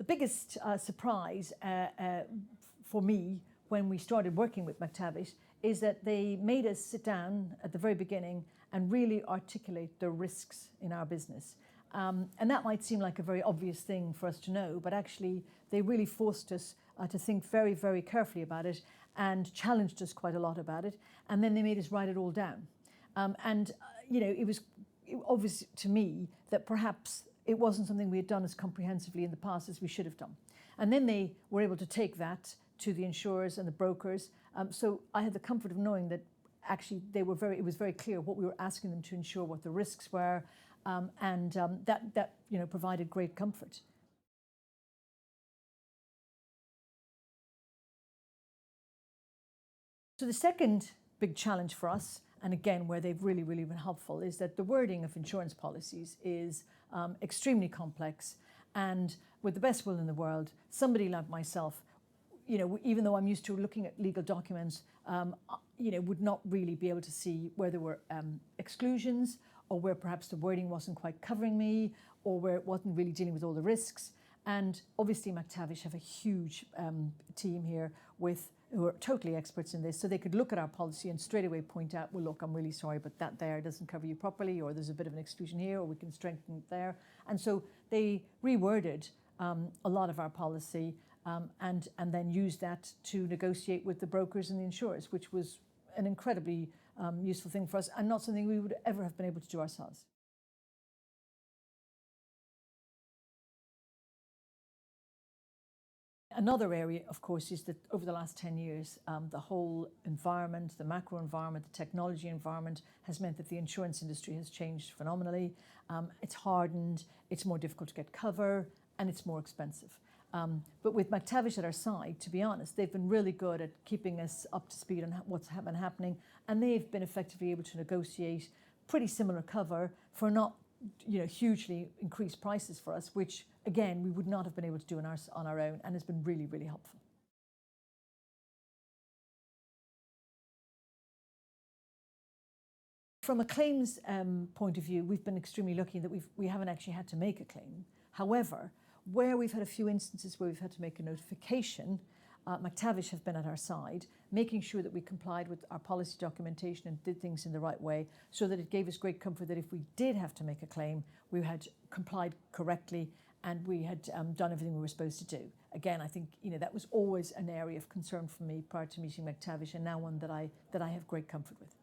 The biggest surprise for me when we started working with Mactavish is that they made us sit down at the very beginning and really articulate the risks in our business. And that might seem like a very obvious thing for us to know, but actually they really forced us to think very, very carefully about it and challenged us quite a lot about it. And then they made us write it all down. It was obvious to me that perhaps it wasn't something we had done as comprehensively in the past as we should have done. And then they were able to take that to the insurers and the brokers. So I had the comfort of knowing that actually it was very clear what we were asking them to insure, what the risks were, that provided great comfort. So the second big challenge for us, and again where they've really, really been helpful, is that the wording of insurance policies is extremely complex, and with the best will in the world, somebody like myself, even though I'm used to looking at legal documents, would not really be able to see where there were exclusions, or where perhaps the wording wasn't quite covering me, or where it wasn't really dealing with all the risks. And obviously Mactavish have a huge team here who are totally experts in this, so they could look at our policy and straight away point out, well, look, I'm really sorry, but that there doesn't cover you properly, or there's a bit of an exclusion here, or we can strengthen it there. And so they reworded a lot of our policy and then used that to negotiate with the brokers and the insurers, which was an incredibly useful thing for us, and not something we would ever have been able to do ourselves. Another area, of course, is that over the last 10 years, the whole environment, the macro environment, the technology environment has meant that the insurance industry has changed phenomenally. It's hardened, it's more difficult to get cover, and it's more expensive. But with Mactavish at our side, to be honest, they've been really good at keeping us up to speed on what's been happening, and they've been effectively able to negotiate pretty similar cover for not hugely increased prices for us, which again we would not have been able to do on our own, and has been really, really helpful. From a claims point of view, we've been extremely lucky that we haven't actually had to make a claim. However, where we've had a few instances where we've had to make a notification, Mactavish have been at our side, making sure that we complied with our policy documentation and did things in the right way, so that it gave us great comfort that if we did have to make a claim, we had complied correctly and we had done everything we were supposed to do. Again, I think that was always an area of concern for me prior to meeting Mactavish, and now one that I have great comfort with.